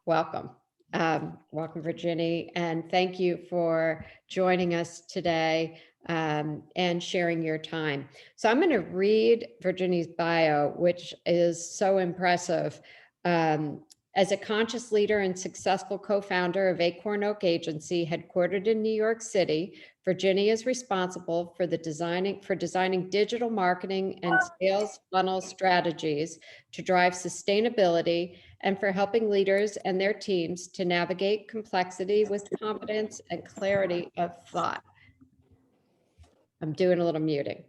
welcome. Welcome, Virginie, and thank you for joining us today and sharing your time. So I'm going to read Virginie's bio, which is so impressive. As a conscious leader and successful co-founder of AcornOak Agency, headquartered in New York City, Virginie is responsible for designing digital marketing and sales funnel strategies to drive sustainability and for helping leaders and their teams to navigate complexity with confidence and clarity of thought. I'm doing a little muting.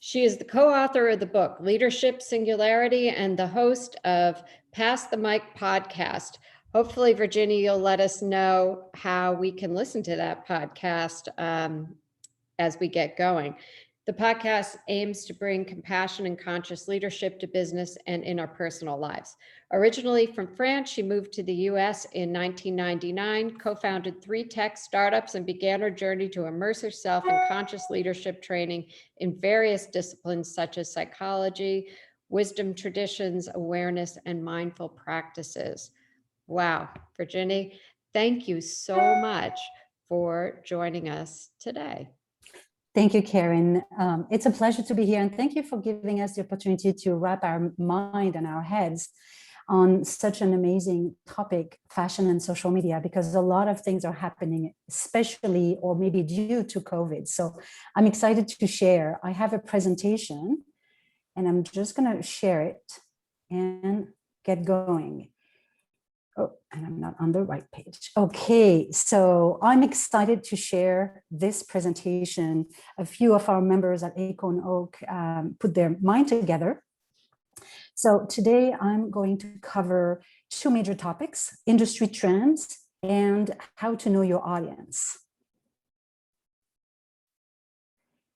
She is the co-author of the book, Leadership Singularity, and the host of Pass the Mic podcast. Hopefully, Virginie, you'll let us know how we can listen to that podcast as we get going. The podcast aims to bring compassion and conscious leadership to business and in our personal lives. Originally from France, she moved to the US in 1999, co-founded 3 tech startups, and began her journey to immerse herself in conscious leadership training in various disciplines such as psychology, wisdom traditions, awareness, and mindful practices. Wow, Virginie, thank you so much for joining us today. Thank you, Karen. It's a pleasure to be here, and thank you for giving us the opportunity to wrap our mind and our heads on such an amazing topic, fashion and social media, because a lot of things are happening, especially or maybe due to COVID. So I'm excited to share. I have a presentation, and I'm just going to share it and get going. Oh, and I'm not on the right page. Okay, so I'm excited to share this presentation. A few of our members at AcornOak put their mind together. So today I'm going to cover 2 major topics, industry trends and how to know your audience.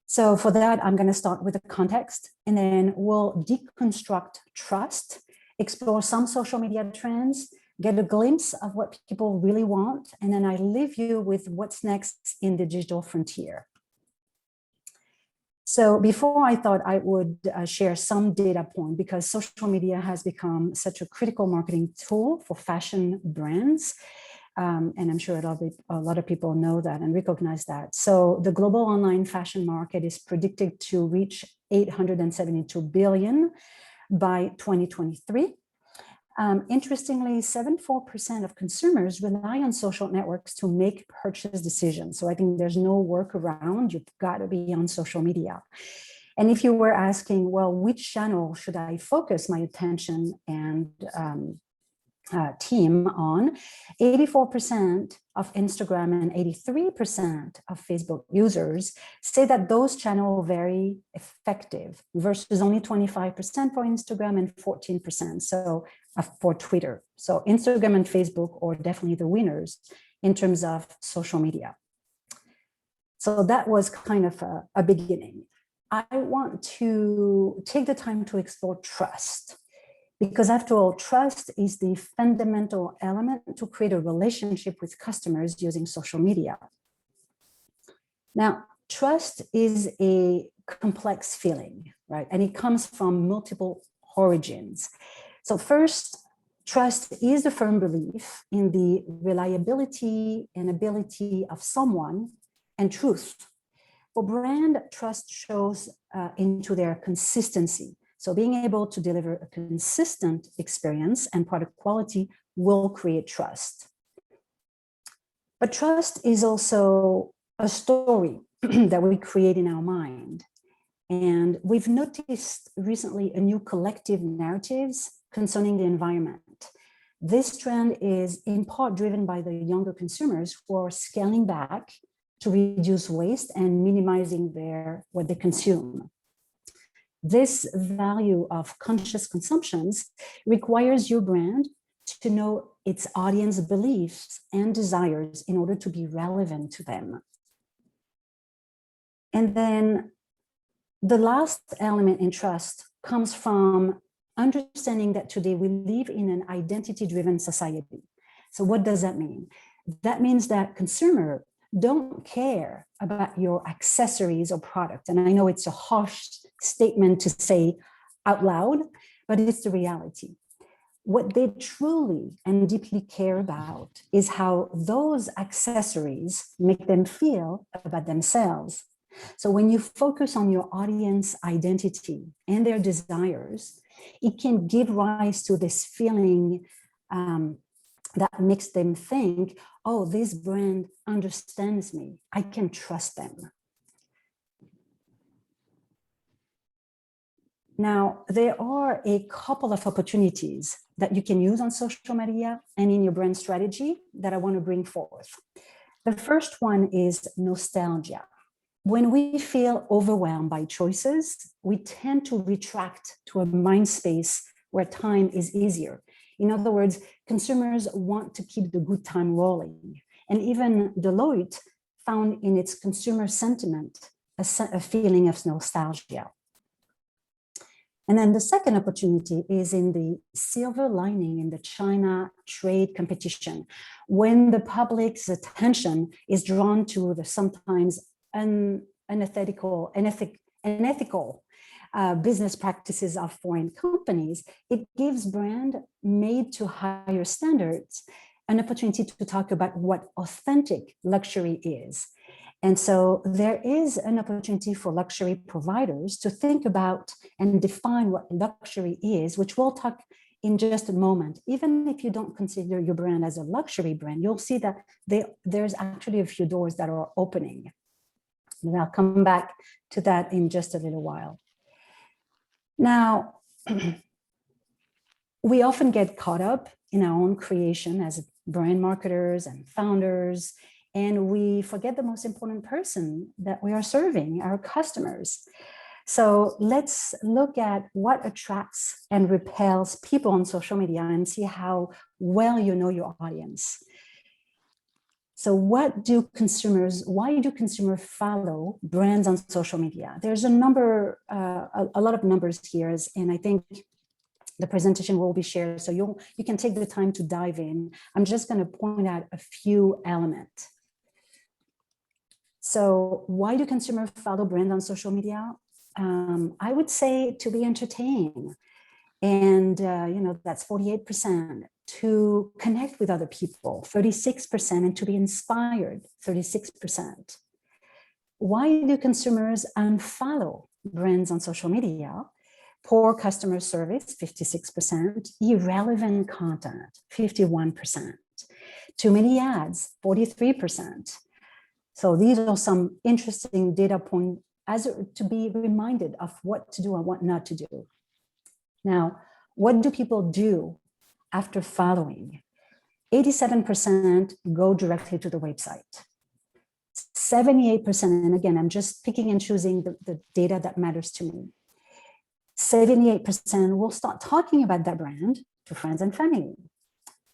So for that, I'm going to start with the context, and then we'll deconstruct trust, explore some social media trends, get a glimpse of what people really want, and then I leave you with what's next in the digital frontier. So before, I thought I would share some data point, because social media has become such a critical marketing tool for fashion brands. And I'm sure a lot of people know that and recognize that. So the global online fashion market is predicted to reach $872 billion by 2023. Interestingly, 74% of consumers rely on social networks to make purchase decisions. So I think there's no workaround. You've got to be on social media. And if you were asking, well, which channel should I focus my attention and team on, 84% of Instagram and 83% of Facebook users say that those channels are very effective, versus only 25% for Instagram and 14% for Twitter. So Instagram and Facebook are definitely the winners in terms of social media. So that was kind of a beginning. I want to take the time to explore trust, because after all, trust is the fundamental element to create a relationship with customers using social media. Now, trust is a complex feeling, right? And it comes from multiple origins. So first, trust is the firm belief in the reliability and ability of someone and truth. For brand, trust shows into their consistency. So being able to deliver a consistent experience and product quality will create trust. But trust is also a story that we create in our mind. And we've noticed recently a new collective narratives concerning the environment. This trend is in part driven by the younger consumers who are scaling back to reduce waste and minimizing what they consume. This value of conscious consumptions requires your brand to know its audience beliefs and desires in order to be relevant to them. And then the last element in trust comes from understanding that today we live in an identity-driven society. So what does that mean? That means that consumers don't care about your accessories or product. And I know it's a harsh statement to say out loud, but it's the reality. what they truly and deeply care about is how those accessories make them feel about themselves. So when you focus on your audience identity and their desires, it can give rise to this feeling that makes them think, oh, this brand understands me. I can trust them. Now, there are a couple of opportunities that you can use on social media and in your brand strategy that I want to bring forth. The first one is nostalgia. When we feel overwhelmed by choices, we tend to retract to a mind space where time is easier. In other words, consumers want to keep the good time rolling. And even Deloitte found in its consumer sentiment a feeling of nostalgia. And then the second opportunity is in the silver lining in the China trade competition, when the public's attention is drawn to the sometimes unethical business practices of foreign companies. It gives brand made to higher standards an opportunity to talk about what authentic luxury is. And so there is an opportunity for luxury providers to think about and define what luxury is, which we'll talk in just a moment. Even if you don't consider your brand as a luxury brand, you'll see that there's actually a few doors that are opening. And I'll come back to that in just a little while. Now, we often get caught up in our own creation as brand marketers and founders, and we forget the most important person that we are serving, our customers. So let's look at what attracts and repels people on social media and see how well you know your audience. So why do consumers follow brands on social media? There's a lot of numbers here, and I think the presentation will be shared, so you can take the time to dive in. I'm just going to point out a few elements. So why do consumers follow brands on social media? I would say to be entertained, and that's 48%. To connect with other people, 36%, and to be inspired, 36%. Why do consumers unfollow brands on social media? Poor customer service, 56%, irrelevant content, 51%, too many ads, 43%. So these are some interesting data points to be reminded of what to do and what not to do. Now, what do people do after following? 87% go directly to the website. 78%, and again, I'm just picking and choosing the data that matters to me. 78% will start talking about that brand to friends and family,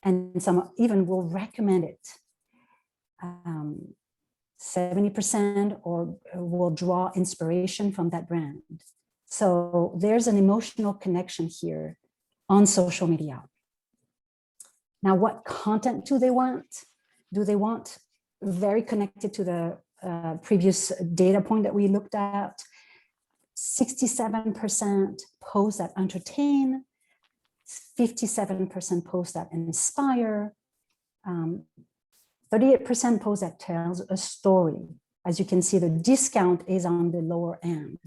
and some even will recommend it. 70% or will draw inspiration from that brand. So there's an emotional connection here on social media. Now, what content do they want? Do they want very connected to the previous data point that we looked at? 67% posts that entertain, 57% posts that inspire, 38% posts that tells a story. As you can see, the discount is on the lower end.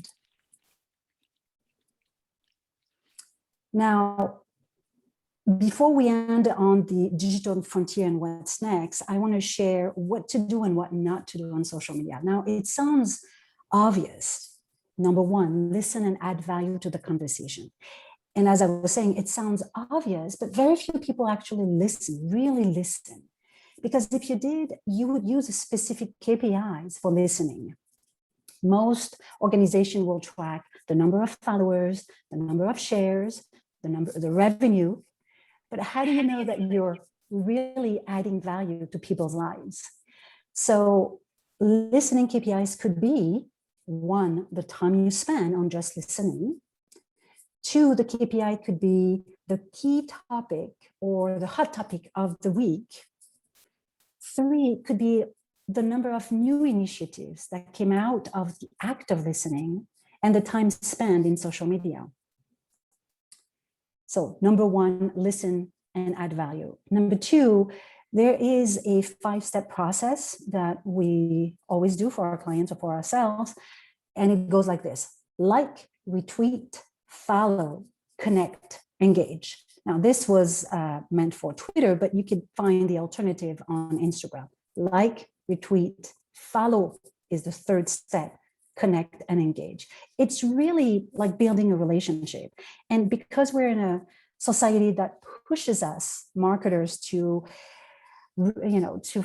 Now, before we end on the digital frontier and what's next, I want to share what to do and what not to do on social media. Now, it sounds obvious. Number one, listen and add value to the conversation. And as I was saying, it sounds obvious, but very few people actually listen, really listen. Because if you did, you would use specific KPIs for listening. Most organizations will track the number of followers, the number of shares, the revenue. But how do you know that you're really adding value to people's lives? So listening KPIs could be, one, the time you spend on just listening. Two, the KPI could be the key topic or the hot topic of the week. Three, could be the number of new initiatives that came out of the act of listening and the time spent in social media. So number one, listen and add value. Number two, there is a 5-step process that we always do for our clients or for ourselves. And it goes like this: like, retweet, follow, connect, engage. Now, this was meant for Twitter, but you could find the alternative on Instagram. Like, retweet, follow is the third step, connect and engage. It's really like building a relationship. And because we're in a society that pushes us, marketers, to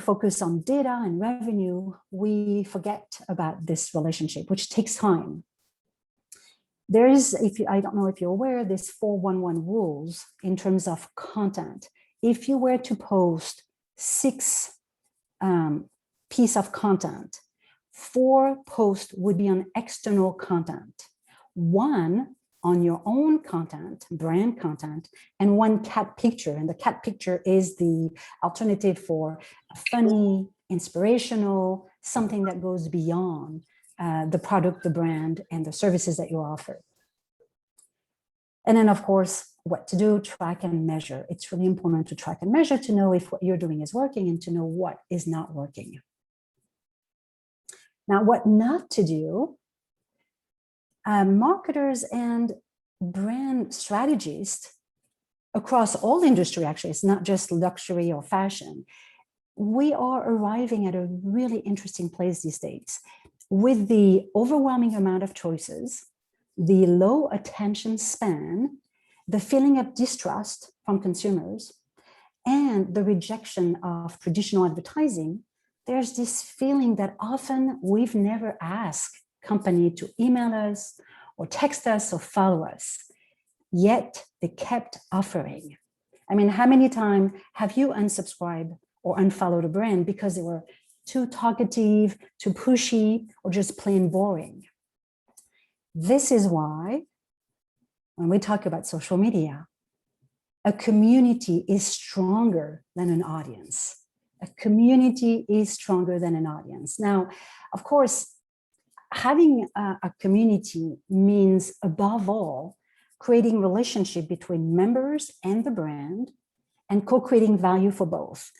focus on data and revenue, we forget about this relationship, which takes time. There is, I don't know if you're aware, this 411 rules in terms of content. If you were to post 6 pieces of content, 4 posts would be on external content, 1 on your own content, brand content, and 1 cat picture. And the cat picture is the alternative for a funny, inspirational, something that goes beyond the product, the brand, and the services that you offer. And then, of course, what to do, track and measure. It's really important to track and measure to know if what you're doing is working and to know what is not working. Now, what not to do, marketers and brand strategists across all industry, actually, it's not just luxury or fashion. We are arriving at a really interesting place these days. With the overwhelming amount of choices, the low attention span, the feeling of distrust from consumers, and the rejection of traditional advertising, there's this feeling that often we've never asked company to email us or text us or follow us, yet they kept offering. I mean, how many times have you unsubscribed or unfollowed a brand because they were too talkative, too pushy, or just plain boring? This is why when we talk about social media, a community is stronger than an audience. A community is stronger than an audience. Now, of course, having a community means, above all, creating relationship between members and the brand and co-creating value for both.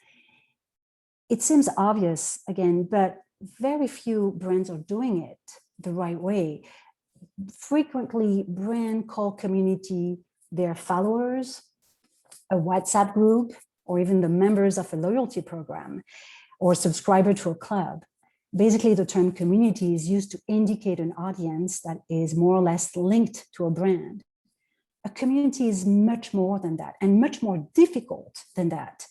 It seems obvious, again, but very few brands are doing it the right way. Frequently, brands call community their followers, a WhatsApp group, or even the members of a loyalty program or subscriber to a club. Basically, the term community is used to indicate an audience that is more or less linked to a brand. A community is much more than that and much more difficult than that.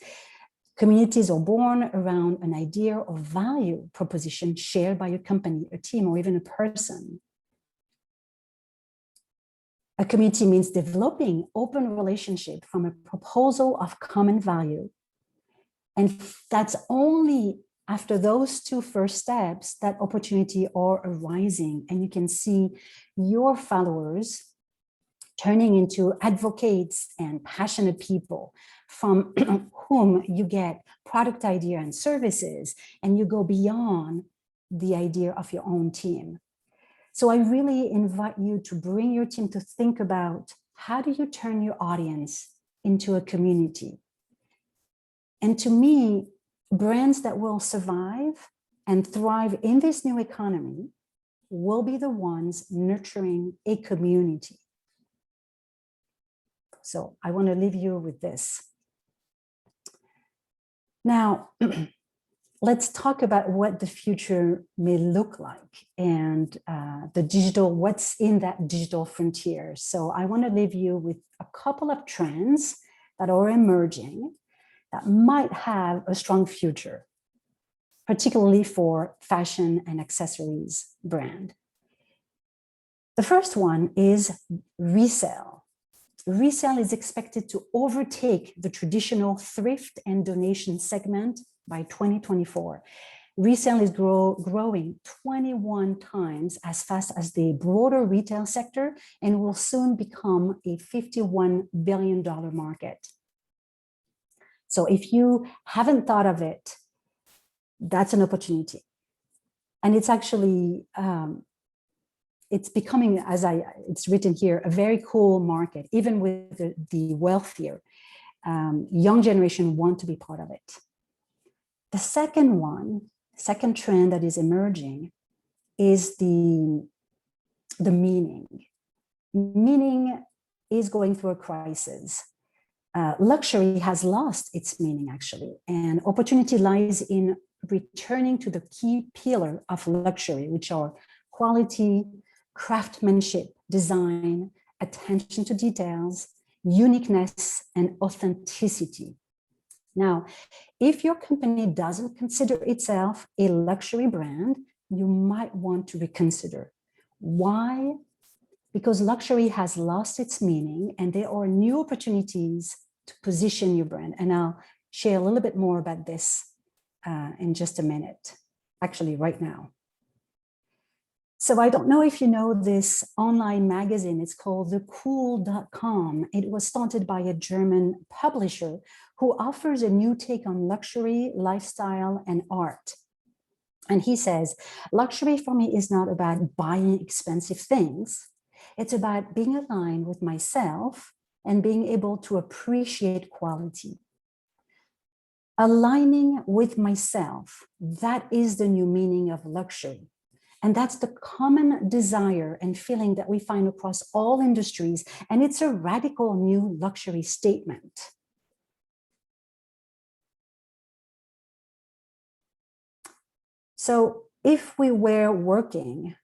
Communities are born around an idea or value proposition shared by a company, a team, or even a person. A community means developing open relationship from a proposal of common value. And that's only after those 2 first steps that opportunity are arising. And you can see your followers turning into advocates and passionate people from whom you get product idea and services, and you go beyond the idea of your own team. So I really invite you to bring your team to think about, how do you turn your audience into a community? And to me, brands that will survive and thrive in this new economy will be the ones nurturing a community. So I want to leave you with this. Now, let's talk about what the future may look like and what's in that digital frontier. So I want to leave you with a couple of trends that are emerging that might have a strong future, particularly for fashion and accessories brand. The first one is resale. Resale is expected to overtake the traditional thrift and donation segment by 2024. Resale is growing 21 times as fast as the broader retail sector and will soon become a $51 billion market. So if you haven't thought of it, that's an opportunity. And it's actually it's becoming, it's written here, a very cool market, even with the wealthier. Young generation want to be part of it. The second trend that is emerging is the meaning. Meaning is going through a crisis. Luxury has lost its meaning, actually, and opportunity lies in returning to the key pillar of luxury, which are quality, craftsmanship, design, attention to details, uniqueness, and authenticity. Now, if your company doesn't consider itself a luxury brand, you might want to reconsider. Why? Because luxury has lost its meaning and there are new opportunities to position your brand. And I'll share a little bit more about this in just a minute, actually right now. So I don't know if you know this online magazine, it's called thecool.com. It was started by a German publisher who offers a new take on luxury, lifestyle, and art. And he says, luxury for me is not about buying expensive things. It's about being aligned with myself and being able to appreciate quality. Aligning with myself, that is the new meaning of luxury. And that's the common desire and feeling that we find across all industries. And it's a radical new luxury statement. So if we were working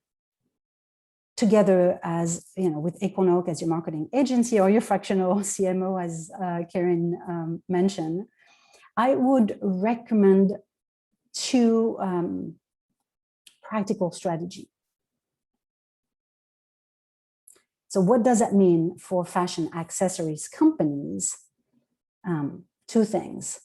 together as, with AcornOak as your marketing agency or your fractional CMO, as Karen mentioned, I would recommend two practical strategy. So what does that mean for fashion accessories companies? Two things.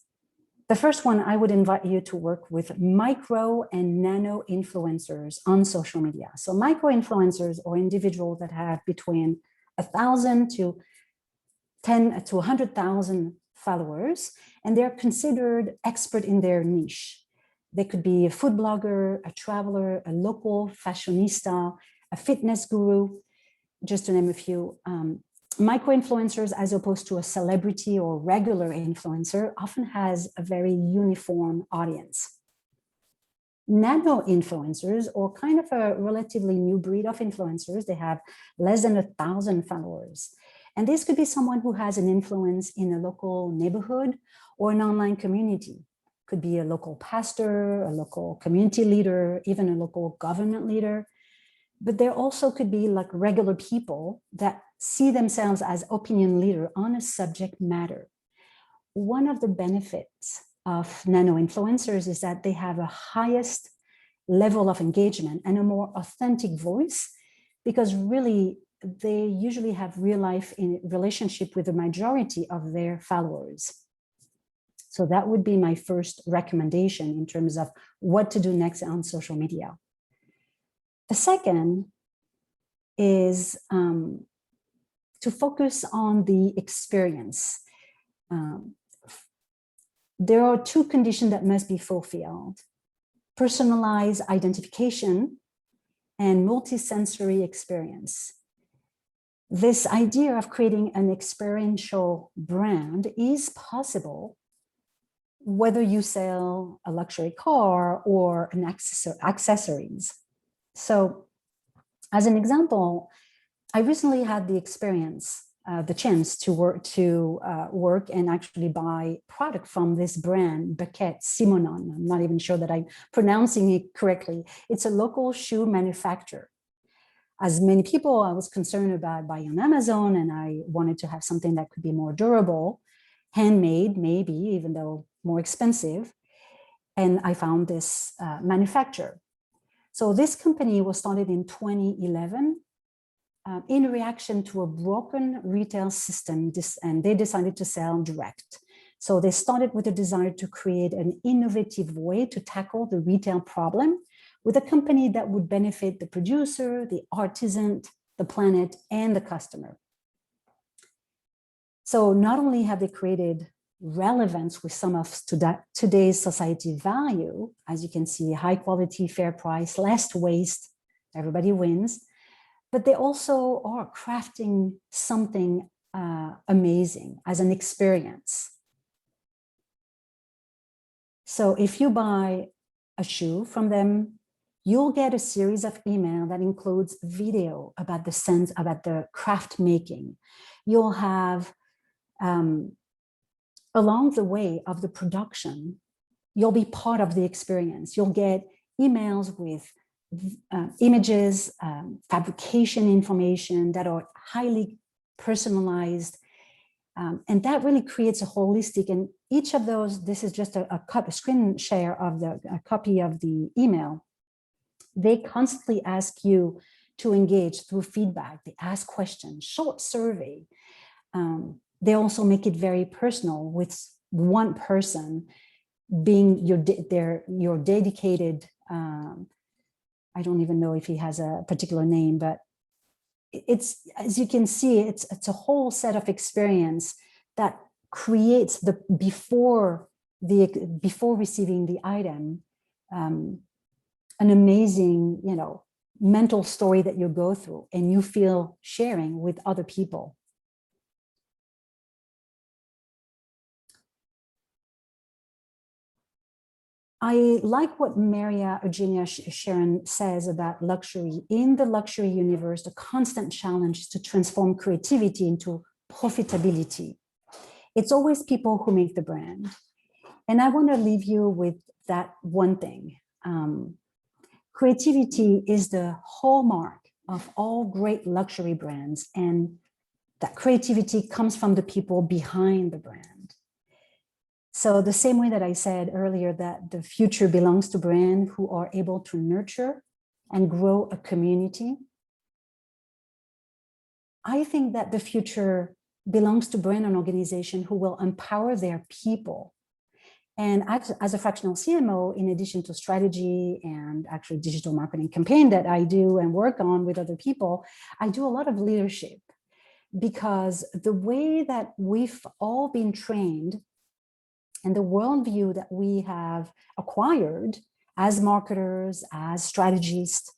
The first one, I would invite you to work with micro and nano influencers on social media. So micro influencers are individuals that have between 1,000 to 10 to 100,000 followers, and they're considered expert in their niche. They could be a food blogger, a traveler, a local fashionista, a fitness guru, just to name a few. Micro-influencers, as opposed to a celebrity or regular influencer, often has a very uniform audience. Nano-influencers, or kind of a relatively new breed of influencers, they have less than 1,000 followers. And this could be someone who has an influence in a local neighborhood or an online community. Could be a local pastor, a local community leader, even a local government leader. But there also could be like regular people that see themselves as opinion leader on a subject matter. One of the benefits of nano influencers is that they have a highest level of engagement and a more authentic voice, because really they usually have real life in relationship with the majority of their followers. So that would be my first recommendation in terms of what to do next on social media. The second is to focus on the experience. There are two conditions that must be fulfilled: personalized identification and multisensory experience. This idea of creating an experiential brand is possible whether you sell a luxury car or an accessories. So as an example, I recently had the chance to work and actually buy product from this brand, Baquet Simonon. I'm not even sure that I'm pronouncing it correctly. It's a local shoe manufacturer. As many people, I was concerned about buying on Amazon, and I wanted to have something that could be more durable, handmade, maybe, even though more expensive. And I found this manufacturer. So this company was started in 2011 in reaction to a broken retail system, and they decided to sell direct. So they started with a desire to create an innovative way to tackle the retail problem with a company that would benefit the producer, the artisan, the planet, and the customer. So not only have they created relevance with some of today's society value, as you can see, high quality, fair price, less waste, everybody wins, but they also are crafting something amazing as an experience. So if you buy a shoe from them, you'll get a series of email that includes video about the sense, about the craft making. You'll have, along the way of the production, you'll be part of the experience. You'll get emails with images, fabrication information that are highly personalized. And that really creates a holistic, and each of those, this is just a screen share of a copy of the email. They constantly ask you to engage through feedback. They ask questions, short survey. They also make it very personal, with one person being your dedicated, I don't even know if he has a particular name, but it's, as you can see, it's a whole set of experience that creates the before receiving the item, an amazing, mental story that you go through and you feel sharing with other people. I like what Maria Eugenia Sharon says about luxury. In the luxury universe, the constant challenge is to transform creativity into profitability. It's always people who make the brand. And I want to leave you with that one thing. Creativity is the hallmark of all great luxury brands, and that creativity comes from the people behind the brand. So the same way that I said earlier that the future belongs to brands who are able to nurture and grow a community, I think that the future belongs to brand and organization who will empower their people. And as a fractional CMO, in addition to strategy and actually digital marketing campaign that I do and work on with other people, I do a lot of leadership, because the way that we've all been trained and the worldview that we have acquired as marketers, as strategists,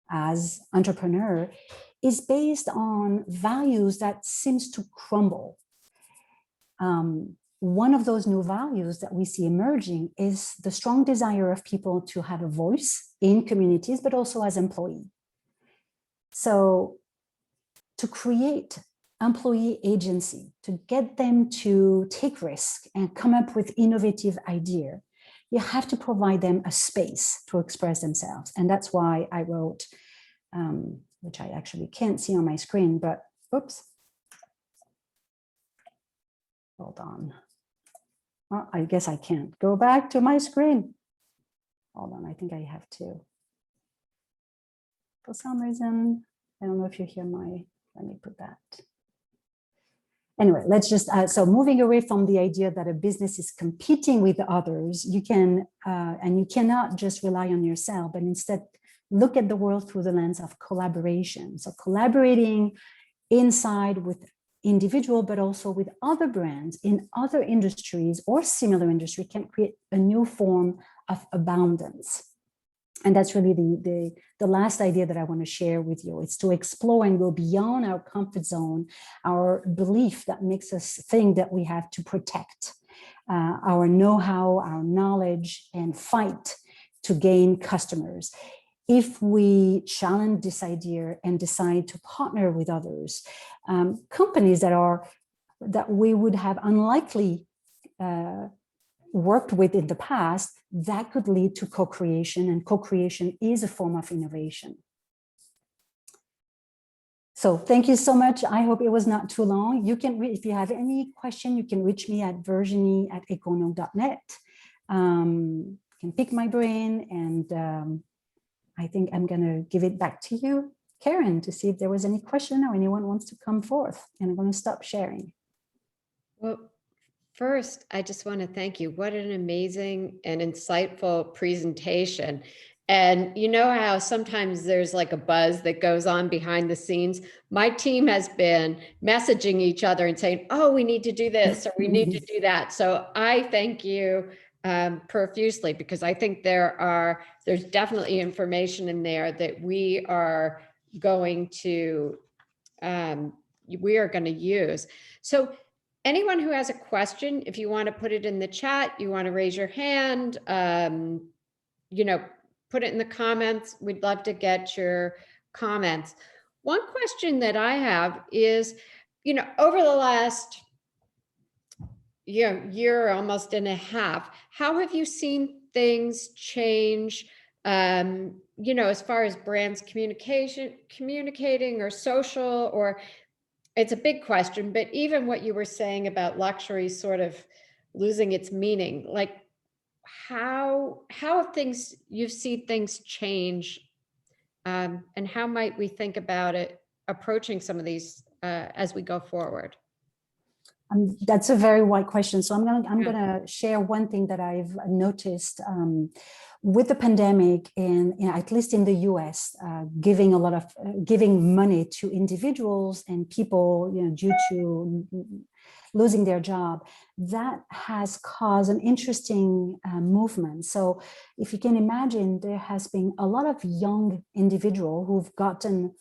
as entrepreneur, is based on values that seems to crumble. One of those new values that we see emerging is the strong desire of people to have a voice in communities, but also as employees. So to create employee agency, to get them to take risk and come up with innovative idea, you have to provide them a space to express themselves. And that's why I wrote, which I actually can't see on my screen, but oops. Hold on. Well, I guess I can't go back to my screen. Hold on, I think I have to. For some reason, I don't know if you hear my, let me put that. Anyway, let's just, so moving away from the idea that a business is competing with others, you can, and you cannot just rely on yourself, but instead look at the world through the lens of collaboration. So collaborating inside with individual, but also with other brands in other industries or similar industry can create a new form of abundance. And that's really the last idea that I want to share with you. It's to explore and go beyond our comfort zone, our belief that makes us think that we have to protect our know-how, our knowledge, and fight to gain customers. If we challenge this idea and decide to partner with others, companies that we would have unlikely worked with in the past, that could lead to co-creation, and co-creation is a form of innovation. So thank you so much. I hope it was not too long. You can, if you have any question, you can reach me at virginie@acornoak.net. You can pick my brain, and I think I'm going to give it back to you, Karen, to see if there was any question or anyone wants to come forth, and I'm going to stop sharing. Well, first, I just want to thank you. What an amazing and insightful presentation. And you know how sometimes there's like a buzz that goes on behind the scenes. My team has been messaging each other and saying, oh, we need to do this or we need to do that. So I thank you profusely, because I think there's definitely information in there that we are going to we are going to use. So anyone who has a question, if you want to put it in the chat, you want to raise your hand, you know, put it in the comments. We'd love to get your comments. One question that I have is, you know, over the last year almost and a half, how have you seen things change, you know, as far as brands communicating or social, or it's a big question, but even what you were saying about luxury sort of losing its meaning, like how have things, you've seen things change, and how might we think about it approaching some of these as we go forward? That's a very wide question. So I'm gonna share one thing that I've noticed with the pandemic, and at least in the U.S., giving a lot of giving money to individuals and people, you know, due to losing their job, that has caused an interesting movement. So if you can imagine, there has been a lot of young individuals who've gotten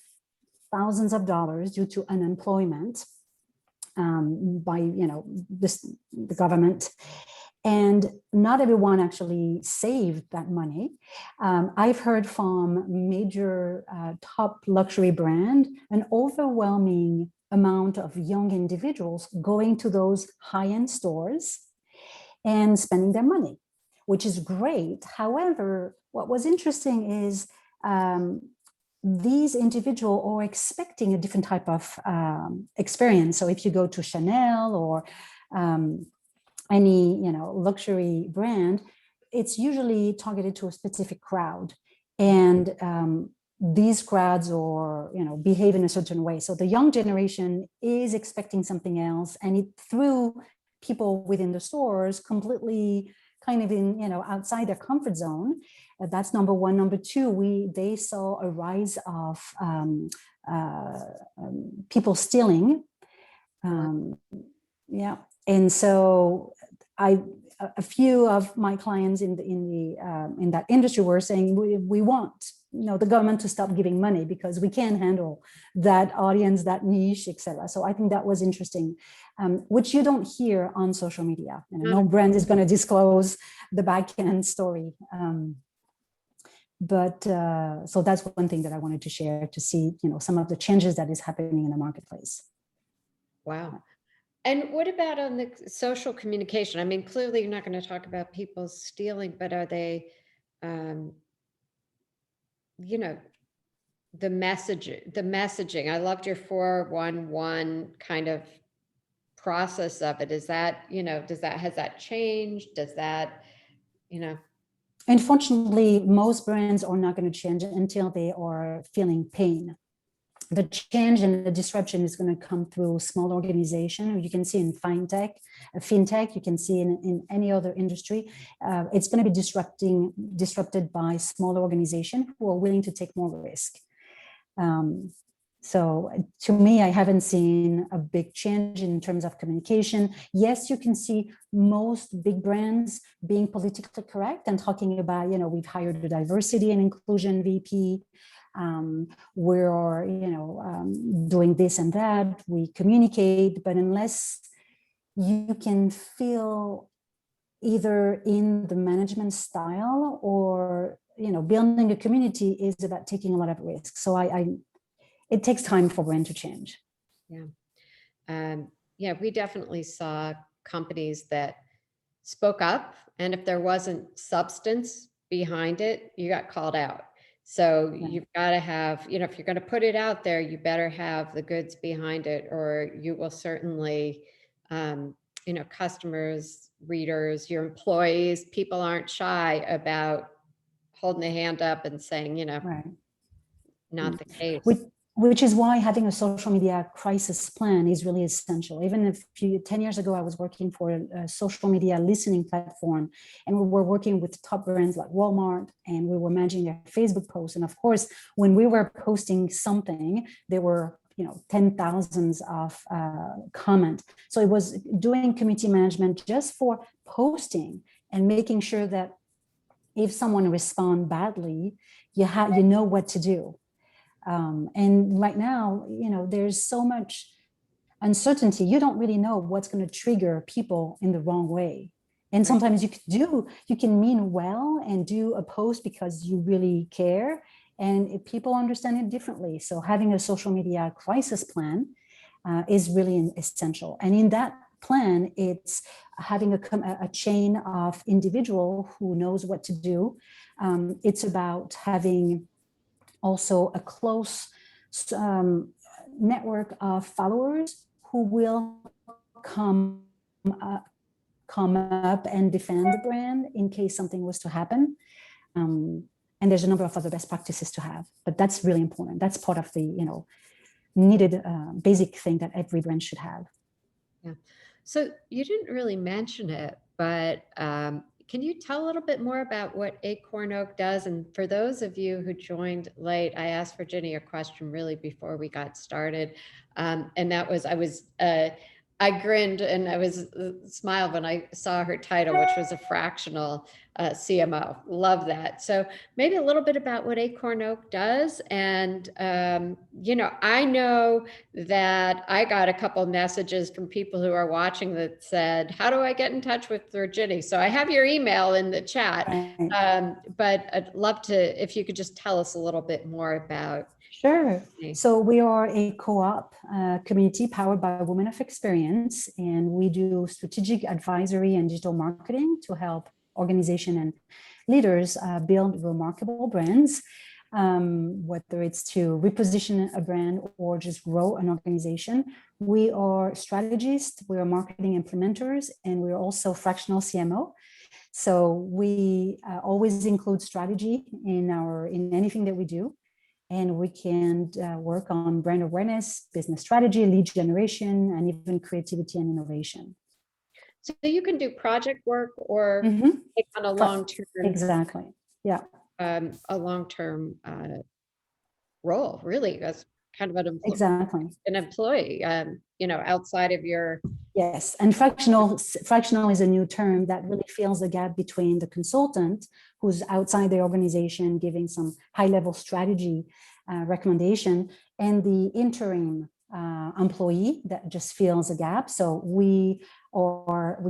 thousands of dollars due to unemployment by, you know, the government, and not everyone actually saved that money. I've heard from major top luxury brand an overwhelming amount of young individuals going to those high-end stores and spending their money, which is great. However, what was interesting is these individuals are expecting a different type of experience. So if you go to Chanel or any, you know, luxury brand, it's usually targeted to a specific crowd, and these crowds or, you know, behave in a certain way. So the young generation is expecting something else, and it threw people within the stores completely kind of in, you know, outside their comfort zone. That's number one. Number two, they saw a rise of people stealing. Yeah, and so a few of my clients in that industry were saying we want, you know, the government to stop giving money because we can't handle that audience, that niche, etc. So I think that was interesting, which you don't hear on social media. You know, no brand is going to disclose the back end story. But so that's one thing that I wanted to share, to see, you know, some of the changes that is happening in the marketplace. Wow. And what about on the social communication? I mean, clearly you're not going to talk about people stealing, but are they, you know, the messaging, I loved your 411 kind of process of it. Is that, you know, has that changed? Does that, you know? Unfortunately, most brands are not going to change until they are feeling pain. The change and the disruption is going to come through small organization. You can see in fintech, you can see in any other industry. It's going to be disrupted by small organizations who are willing to take more risk. So to me, I haven't seen a big change in terms of communication. Yes, you can see most big brands being politically correct and talking about, you know, we've hired a diversity and inclusion VP. We're, you know, doing this and that, we communicate, but unless you can feel either in the management style or, you know, building a community is about taking a lot of risk. So it takes time for brand to change. Yeah. Yeah, we definitely saw companies that spoke up, and if there wasn't substance behind it, you got called out. So you've got to have, you know, if you're going to put it out there, you better have the goods behind it, or you will certainly, you know, customers, readers, your employees, people aren't shy about holding a hand up and saying, you know, not the case. Which is why having a social media crisis plan is really essential. Even if 10 years ago, I was working for a social media listening platform, and we were working with top brands like Walmart, and we were managing their Facebook posts. And of course, when we were posting something, there were, you know, 10,000s of comment. So it was doing community management just for posting and making sure that if someone responds badly, you know what to do. And right now, there's so much uncertainty. You don't really know what's going to trigger people in the wrong way. And sometimes you can mean well and do a post because you really care, and people understand it differently. So having a social media crisis plan is really essential. And in that plan, it's having a chain of individual who knows what to do. It's about having also a close network of followers who will come come up and defend the brand in case something was to happen. And there's a number of other best practices to have, but that's really important. That's part of the needed basic thing that every brand should have. Yeah. So you didn't really mention it, but can you tell a little bit more about what AcornOak does? And for those of you who joined late, I asked Virginia a question really before we got started. And that was, I grinned and I was smiled when I saw her title, which was a fractional CMO. Love that. So maybe a little bit about what AcornOak does. And, I know that I got a couple of messages from people who are watching that said, how do I get in touch with Virginie? So I have your email in the chat, but I'd love to, if you could just tell us a little bit more about. Sure. So we are a co-op community powered by Women of Experience, and we do strategic advisory and digital marketing to help organizations and leaders build remarkable brands, whether it's to reposition a brand or just grow an organization. We are strategists, we are marketing implementers, and we're also fractional CMO. So we always include strategy in anything that we do. And we can work on brand awareness, business strategy, lead generation, and even creativity and innovation. So you can do project work or take on a long-term. Exactly. Yeah. A long-term role, really, as kind of an employee, outside of your. Yes, and fractional is a new term that really fills the gap between the consultant who's outside the organization giving some high-level strategy recommendation and the interim employee that just fills a gap. So we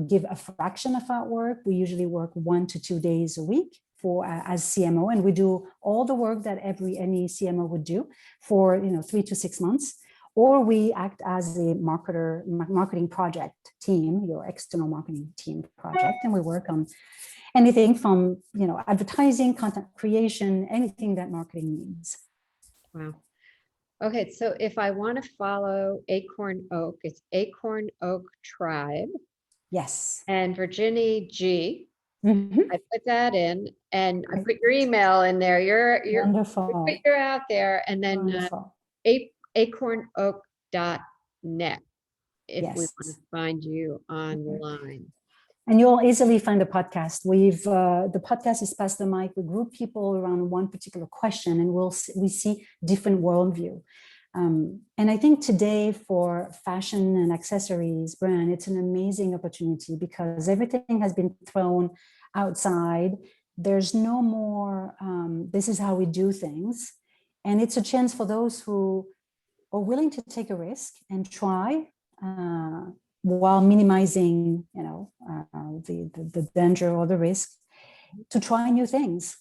give a fraction of our work. We usually work 1 to 2 days a week as CMO, and we do all the work that any CMO would do for 3 to 6 months. Or we act as a marketing project team, your external marketing team project, and we work on anything from advertising, content creation, anything that marketing needs. Wow. Okay, so if I want to follow AcornOak, it's AcornOak Tribe. Yes. And Virginie G. I put that in, and I put your email in there. You're wonderful. You're out there, and then acornoak.net if we want to find you online. And you'll easily find the podcast. The podcast is Pass the Mic. We group people around one particular question, and we see different worldview. And I think today for fashion and accessories brand, it's an amazing opportunity because everything has been thrown outside. There's no more, this is how we do things. And it's a chance for those who are willing to take a risk and try while minimizing, the danger or the risk to try new things.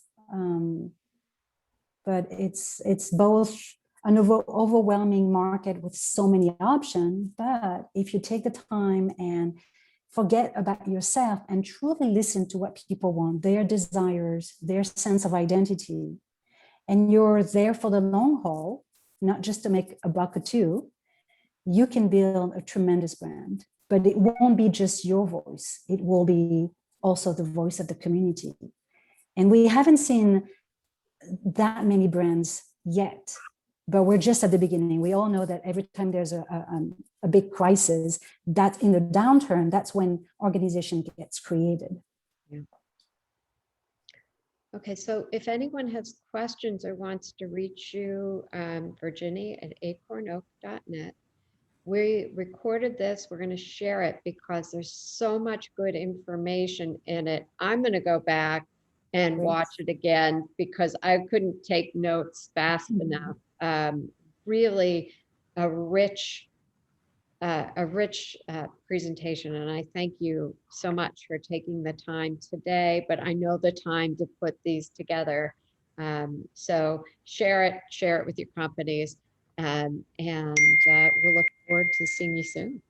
But it's both an overwhelming market with so many options. But if you take the time and forget about yourself and truly listen to what people want, their desires, their sense of identity, and you're there for the long haul, not just to make a buck or two, you can build a tremendous brand. But it won't be just your voice. It will be also the voice of the community. And we haven't seen that many brands yet, but we're just at the beginning. We all know that every time there's a big crisis, that in the downturn, that's when organization gets created. Yeah. Okay, so if anyone has questions or wants to reach you, Virginie at acornoak.net. We recorded this. We're going to share it because there's so much good information in it. I'm going to go back and watch it again because I couldn't take notes fast enough. really a rich presentation. And I thank you so much for taking the time today, but I know the time to put these together. So share it with your companies, and we'll look forward to seeing you soon.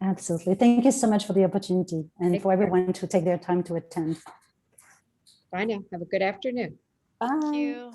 Absolutely. Thank you so much for the opportunity and Take for care. everyone to take their time to attend. Bye now. Have a good afternoon. Bye. Thank you.